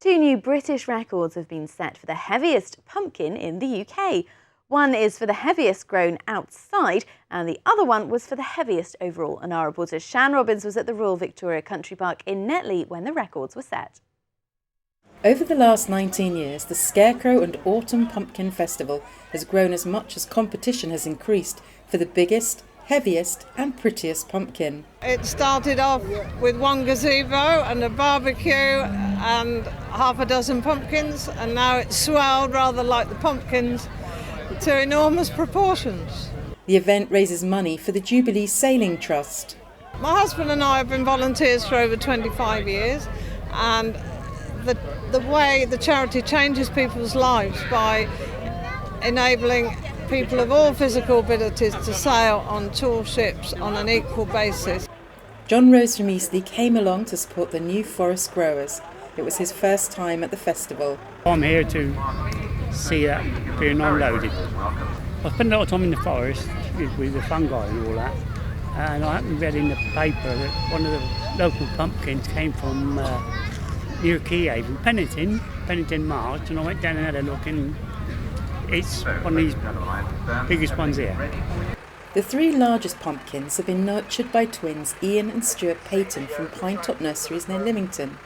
Two new British records have been set for the heaviest pumpkin in the UK. One is for the heaviest grown outside, and the other one was for the heaviest overall. And our reporter Shan Robins was at the Royal Victoria Country Park in Netley when the records were set. Over the last 19 years, the Scarecrow and Autumn Pumpkin Festival has grown as much as competition has increased for the biggest, heaviest and prettiest pumpkin. It started off with one gazebo and a barbecue and half a dozen pumpkins, and now it's swelled rather like the pumpkins to enormous proportions. The event raises money for the Jubilee Sailing Trust. My husband and I have been volunteers for over 25 years, and the way the charity changes people's lives by enabling people of all physical abilities to sail on tour ships on an equal basis. John Rose from Eastleigh came along to support the New Forest growers. It was his first time at the festival. I'm here to see that being unloaded. I spend a lot of time in the forest with the fungi and all that, and I happened to read in the paper that one of the local pumpkins came from near Keyhaven, Pennington Marsh, and I went down and had a look, and it's one of these biggest ones here. The three largest pumpkins have been nurtured by twins Ian and Stuart Payton from Pinetop Nurseries near Lymington.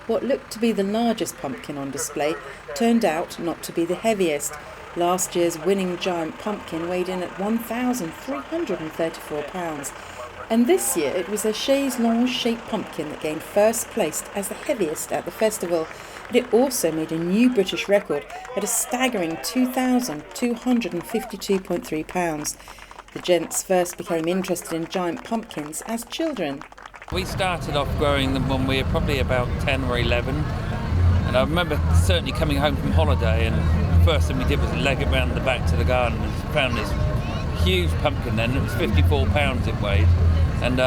What looked to be the largest pumpkin on display turned out not to be the heaviest. Last year's winning giant pumpkin weighed in at 1,334 pounds. And this year it was a chaise longue shaped pumpkin that gained first place as the heaviest at the festival. But it also made a new British record at a staggering 2,252.3 pounds. The gents first became interested in giant pumpkins as children. We started off growing them when we were probably about 10 or 11. And I remember certainly coming home from holiday, and the first thing we did was leg it round the back to the garden and found this huge pumpkin then. It was 54 pounds it weighed. And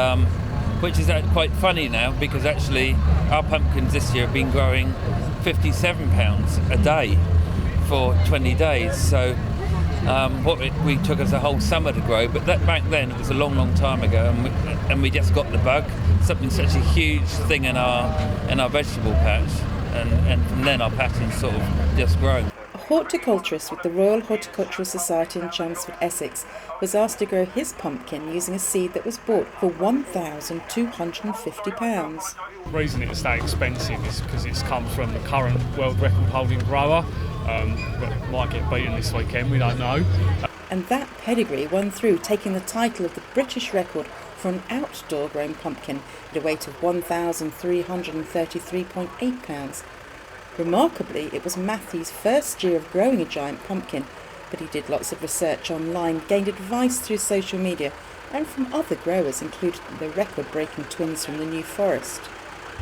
which is quite funny now, because actually our pumpkins this year have been growing 57 pounds a day for 20 days. So we took us a whole summer to grow, but that back then it was a long time ago, and we just got the bug. Something such a huge thing in our vegetable patch, and from then our pattern's sort of just grown. A horticulturist with the Royal Horticultural Society in Chelmsford, Essex, was asked to grow his pumpkin using a seed that was bought for £1,250. The reason it's that expensive is because it's come from the current world record holding grower. Might get beaten this weekend, we don't know. And that pedigree won through, taking the title of the British record for an outdoor grown pumpkin at a weight of 1,333.8 pounds. Remarkably, it was Matthew's first year of growing a giant pumpkin, but he did lots of research online, gained advice through social media and from other growers, including the record-breaking twins from the New Forest.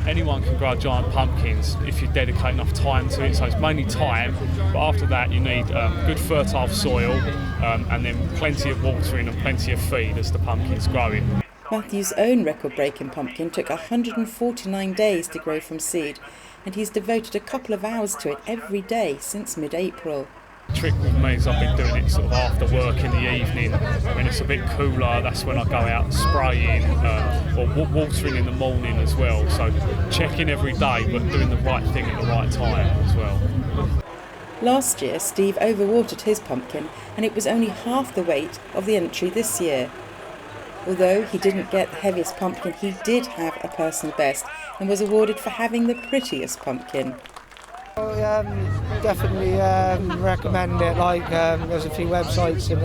Anyone can grow giant pumpkins if you dedicate enough time to it, so it's mainly time, but after that you need good fertile soil and then plenty of watering and plenty of feed as the pumpkin's growing. Matthew's own record-breaking pumpkin took 149 days to grow from seed, and he's devoted a couple of hours to it every day since mid-April. The trick with me is I've been doing it sort of after work in the evening. When it's a bit cooler, that's when I go out spraying or watering in the morning as well. So checking every day, but doing the right thing at the right time as well. Last year, Steve overwatered his pumpkin, and it was only half the weight of the entry this year. Although he didn't get the heaviest pumpkin, he did have a personal best and was awarded for having the prettiest pumpkin. Definitely recommend it. There's a few websites and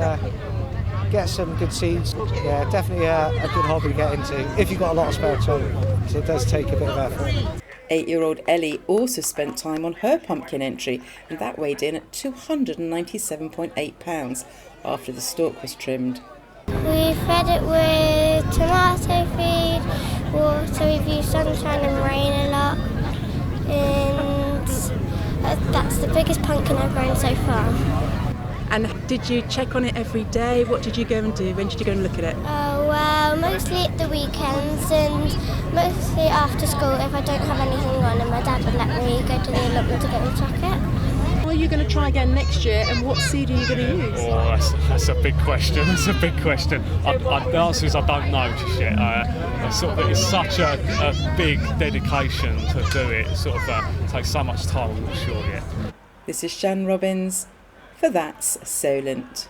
get some good seeds. Yeah, definitely a good hobby to get into if you've got a lot of spare time. So it does take a bit of effort. 8-year-old Ellie also spent time on her pumpkin entry, and that weighed in at 297.8 pounds after the stalk was trimmed. We fed it with tomato feed, water, we've used sunshine and rain a lot, and that's the biggest pumpkin I've grown so far. And did you check on it every day? What did you go and do? When did you go and look at it? Well, mostly at the weekends and mostly after school if I don't have anything on, and my dad would let me go to the allotment to go and check it. you going to try again next year, and what seed are you going to use? Oh, that's a big question. That's a big question. The answer is I don't know just yet. It's such a big dedication to do it. It takes so much time. I'm not sure yet. This is Shan Robins for That's Solent.